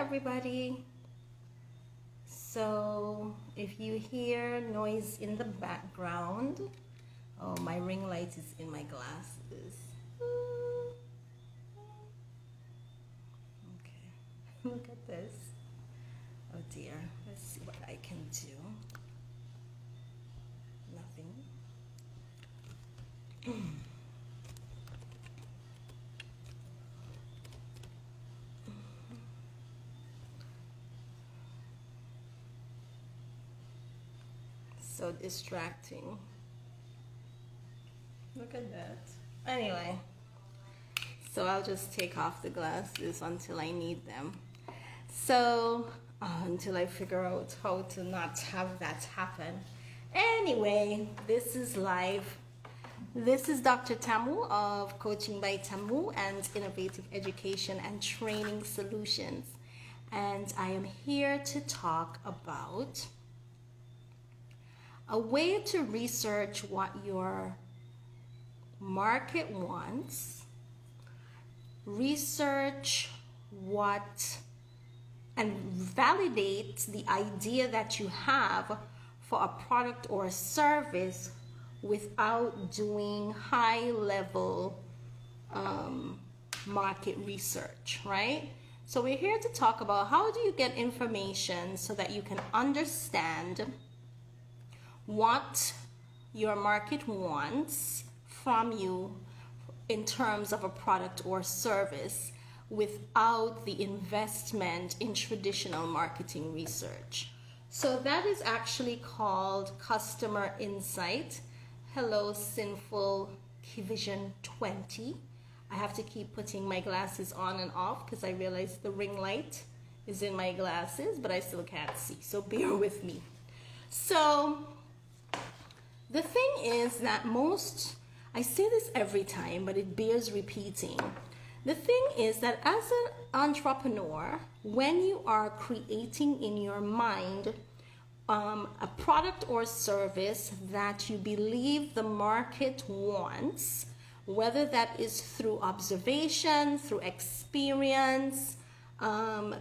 everybody. So if you hear noise in the background, oh, my ring light is in my glasses. Okay, look at this. Oh dear, let's see what I can do. Nothing. So distracting. Look at that. Anyway, so I'll just take off the glasses until I need them. So until I figure out how to not have that happen. Anyway, this is live. This is Dr. Tamu of Coaching by Tamu and Innovative Education and Training Solutions. And I am here to talk about a way to research what your market wants, research what and validate the idea that you have for a product or a service without doing high level market research, right? So we're here to talk about how do you get information so that you can understand what your market wants from you in terms of a product or service without the investment in traditional marketing research. So that is actually called customer insight. Hello, Sinful Vision 20. I have to keep putting my glasses on and off because I realize the ring light is in my glasses, but I still can't see, so bear with me. So the thing is that I say this every time, but it bears repeating. The thing is that as an entrepreneur, when you are creating in your mind a product or service that you believe the market wants, whether that is through observation, through experience,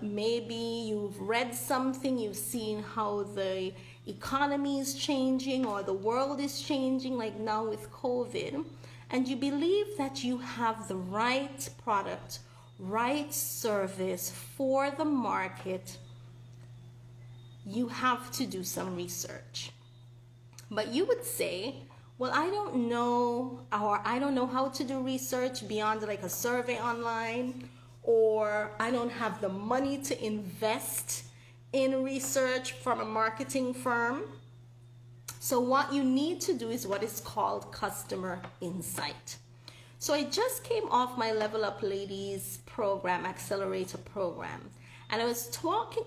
maybe you've read something, you've seen how the economy is changing or the world is changing, like now with COVID, and you believe that you have the right product, right service for the market, you have to do some research. But you would say, well, I don't know, or I don't know how to do research beyond like a survey online, or I don't have the money to invest in research from a marketing firm. So what you need to do is what is called customer insight. So I just came off my Level Up Ladies program, accelerator program, and I was talking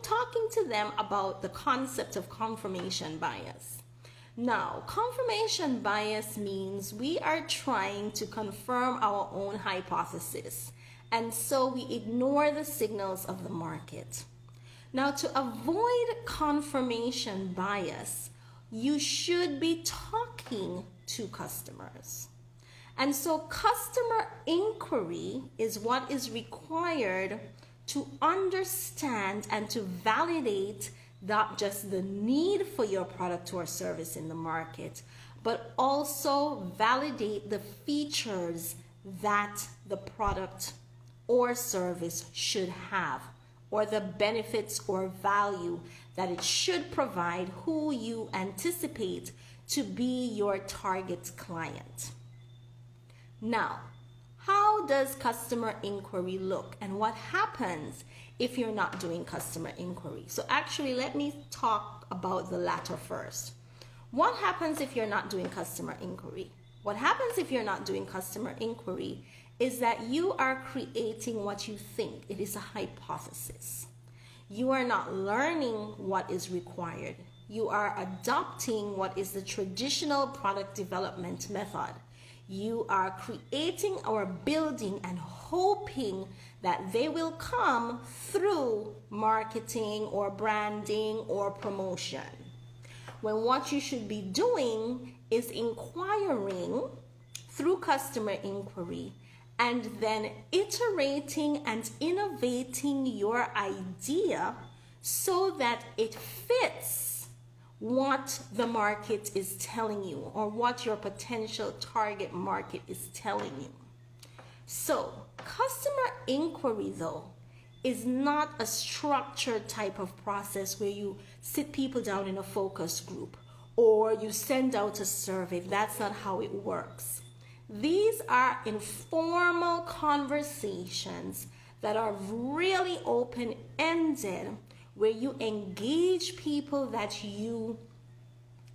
to them about the concept of confirmation bias. Now, confirmation bias means we are trying to confirm our own hypothesis, and so we ignore the signals of the market. Now, to avoid confirmation bias, you should be talking to customers. And so customer inquiry is what is required to understand and to validate not just the need for your product or service in the market, but also validate the features that the product or service should have, or the benefits or value that it should provide who you anticipate to be your target client. Now, how does customer inquiry look, and what happens if you're not doing customer inquiry? So actually, let me talk about the latter first. What happens if you're not doing customer inquiry? What happens if you're not doing customer inquiry is that you are creating what you think. It is a hypothesis. You are not learning what is required. You are adopting what is the traditional product development method. You are creating or building and hoping that they will come through marketing or branding or promotion. When what you should be doing is inquiring through customer inquiry and then iterating and innovating your idea so that it fits what the market is telling you or what your potential target market is telling you. So, customer inquiry, though, is not a structured type of process where you sit people down in a focus group or you send out a survey. That's not how it works. These are informal conversations that are really open-ended, where you engage people that you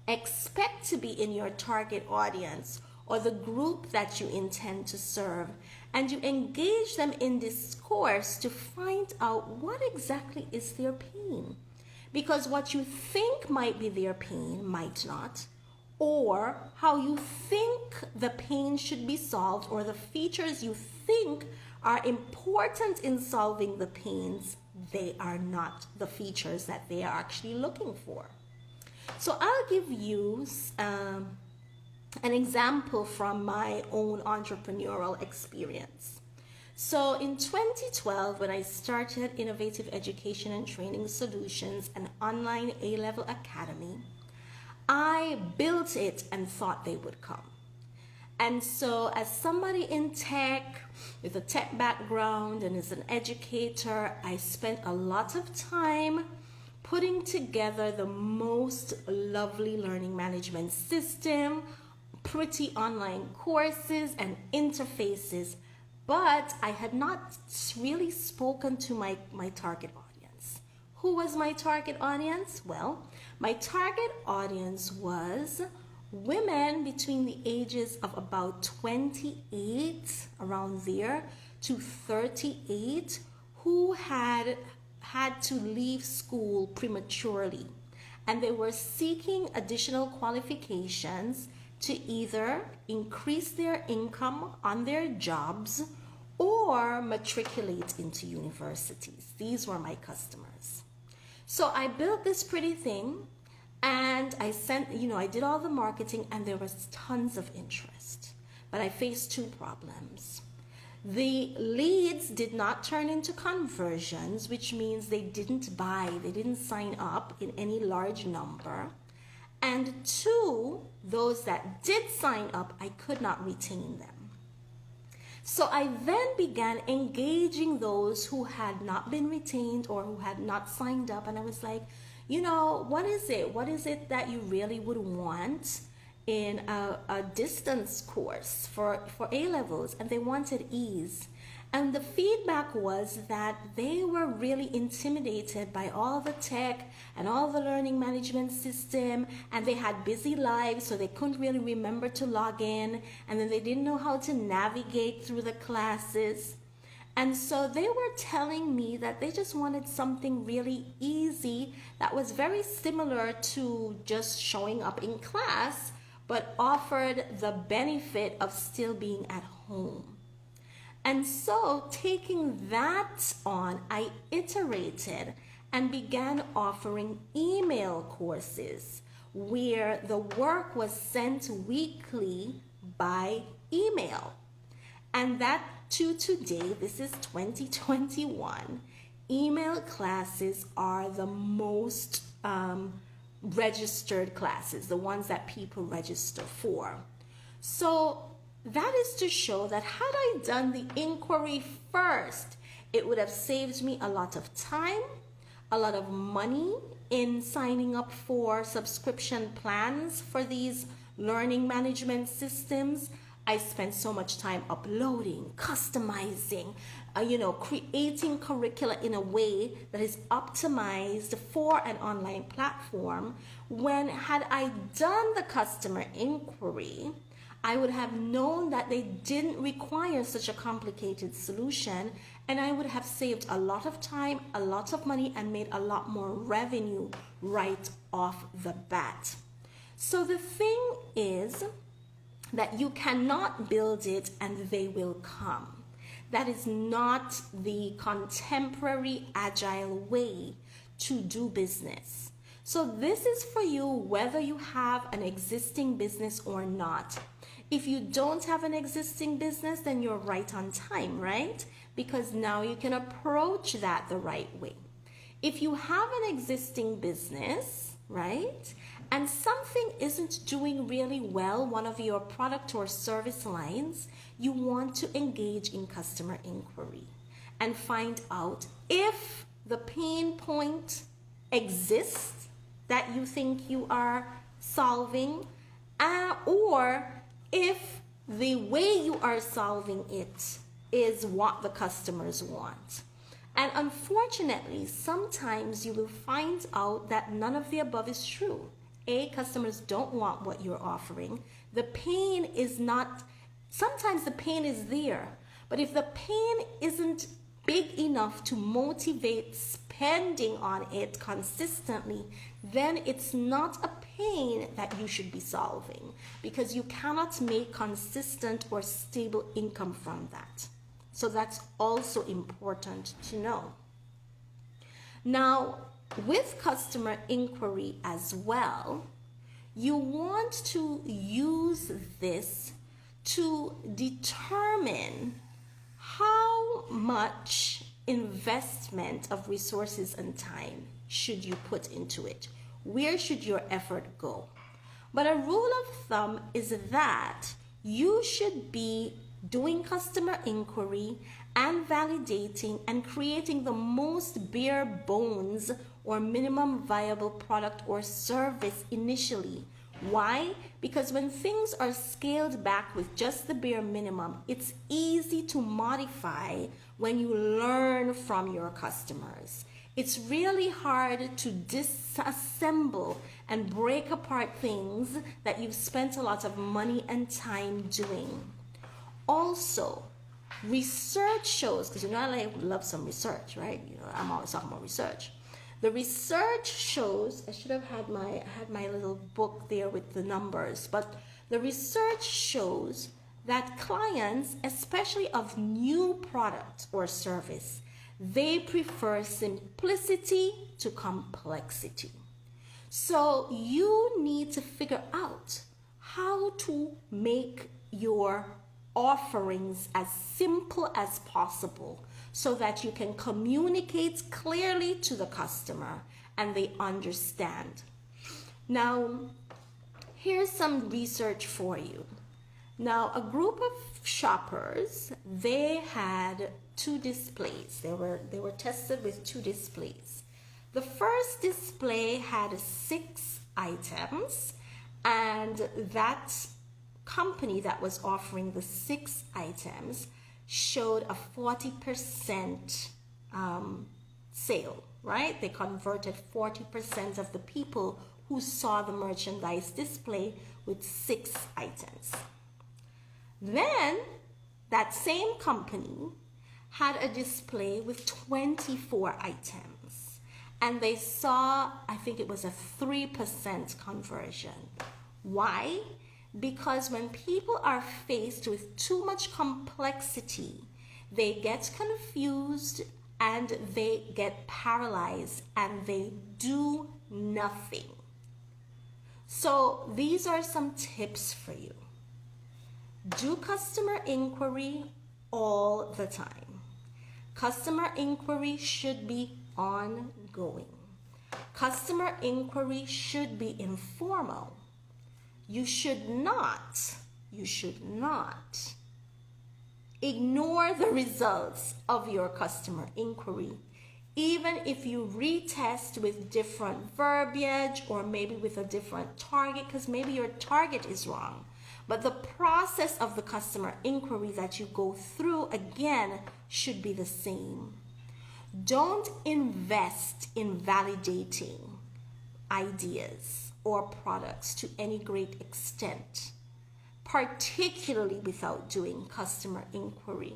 expect to be in your target audience or the group that you intend to serve, and you engage them in discourse to find out what exactly is their pain. Because what you think might be their pain might not, or how you think the pain should be solved, or the features you think are important in solving the pains, they are not the features that they are actually looking for. So I'll give you an example from my own entrepreneurial experience. So in 2012, when I started Innovative Education and Training Solutions, an online A-level academy, I built it and thought they would come. And so as somebody in tech, with a tech background and as an educator, I spent a lot of time putting together the most lovely learning management system, pretty online courses and interfaces, but I had not really spoken to my target audience. Who was my target audience? Well, my target audience was women between the ages of about 28, around there, to 38, who had to leave school prematurely. And they were seeking additional qualifications to either increase their income on their jobs or matriculate into universities. These were my customers. So I built this pretty thing, and I I did all the marketing, and there was tons of interest. But I faced two problems. The leads did not turn into conversions, which means they didn't buy, they didn't sign up in any large number. And two, those that did sign up, I could not retain them. So I then began engaging those who had not been retained or who had not signed up. And I was like, what is it? What is it that you really would want in a distance course for A-levels? And they wanted ease. And the feedback was that they were really intimidated by all the tech and all the learning management system, and they had busy lives, so they couldn't really remember to log in, and then they didn't know how to navigate through the classes. And so they were telling me that they just wanted something really easy that was very similar to just showing up in class, but offered the benefit of still being at home. And so taking that on, I iterated and began offering email courses where the work was sent weekly by email. And that to today, this is 2021, email classes are the most registered classes, the ones that people register for. So that is to show that had I done the inquiry first, it would have saved me a lot of time, a lot of money in signing up for subscription plans for these learning management systems. I spent so much time uploading, customizing, creating curricula in a way that is optimized for an online platform, when had I done the customer inquiry, I would have known that they didn't require such a complicated solution, and I would have saved a lot of time, a lot of money, and made a lot more revenue right off the bat. So the thing is that you cannot build it and they will come. That is not the contemporary agile way to do business. So this is for you whether you have an existing business or not. If you don't have an existing business, then you're right on time, right? Because now you can approach that the right way. If you have an existing business, right, and something isn't doing really well, one of your product or service lines, you want to engage in customer inquiry and find out if the pain point exists that you think you are solving, or if the way you are solving it is what the customers want. And unfortunately, sometimes you will find out that none of the above is true. Customers don't want what you're offering. The pain is not, sometimes the pain is there, but if the pain isn't big enough to motivate spending on it consistently, then it's not a pain that you should be solving, because you cannot make consistent or stable income from that. So that's also important to know. Now, with customer inquiry as well, you want to use this to determine how much investment of resources and time should you put into it. Where should your effort go? But a rule of thumb is that you should be doing customer inquiry and validating and creating the most bare bones or minimum viable product or service initially. Why? Because when things are scaled back with just the bare minimum, it's easy to modify when you learn from your customers. It's really hard to disassemble and break apart things that you've spent a lot of money and time doing. Also, research shows, because I love some research, right? I'm always talking about research. The research shows, I should have had my little book there with the numbers, but the research shows that clients, especially of new product or service, they prefer simplicity to complexity. So you need to figure out how to make your offerings as simple as possible so that you can communicate clearly to the customer and they understand. Now, here's some research for you. Now, a group of shoppers, they had two displays. They were tested with two displays. The first display had 6 items, and that company that was offering the 6 items showed a 40% sale, right? They converted 40% of the people who saw the merchandise display with 6 items. Then that same company had a display with 24 items, and they saw, I think it was a 3% conversion. Why? Because when people are faced with too much complexity, they get confused and they get paralyzed and they do nothing. So these are some tips for you. Do customer inquiry all the time. Customer inquiry should be ongoing. Customer inquiry should be informal. You should not ignore the results of your customer inquiry, even if you retest with different verbiage or maybe with a different target, because maybe your target is wrong. But the process of the customer inquiry that you go through, again, should be the same. Don't invest in validating ideas or products to any great extent, particularly without doing customer inquiry.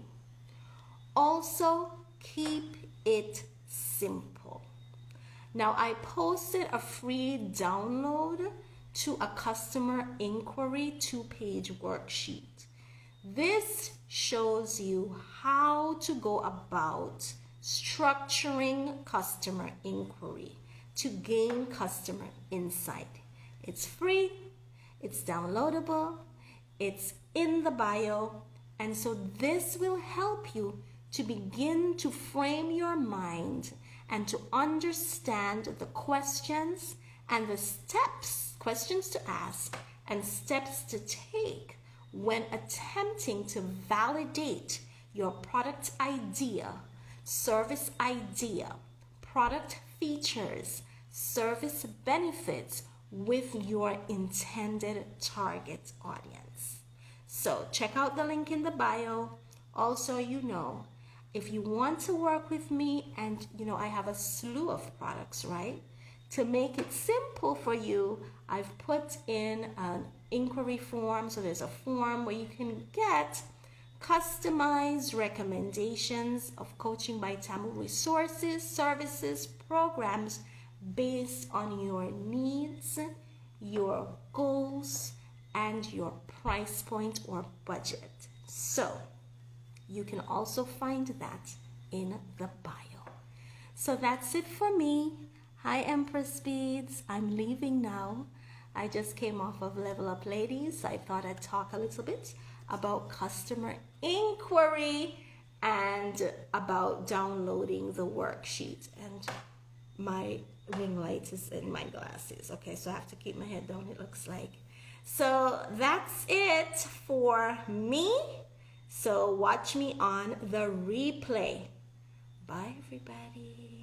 Also, keep it simple. Now, I posted a free download to a customer inquiry 2-page worksheet. This shows you how to go about structuring customer inquiry to gain customer insight. It's free, it's downloadable, It's in the bio. And so this will help you to begin to frame your mind and to understand the questions and the steps, questions to ask and steps to take when attempting to validate your product idea, service idea, product features, service benefits with your intended target audience. So check out the link in the bio. Also, if you want to work with me, and I have a slew of products, right? To make it simple for you, I've put in an inquiry form. So there's a form where you can get customized recommendations of Coaching by Tamu resources, services, programs based on your needs, your goals, and your price point or budget. So you can also find that in the bio. So that's it for me. Hi, Empress Beads. I'm leaving now. I just came off of Level Up Ladies. I thought I'd talk a little bit about customer inquiry and about downloading the worksheet. And my ring light is in my glasses. Okay, so I have to keep my head down, it looks like. So that's it for me. So watch me on the replay. Bye, everybody.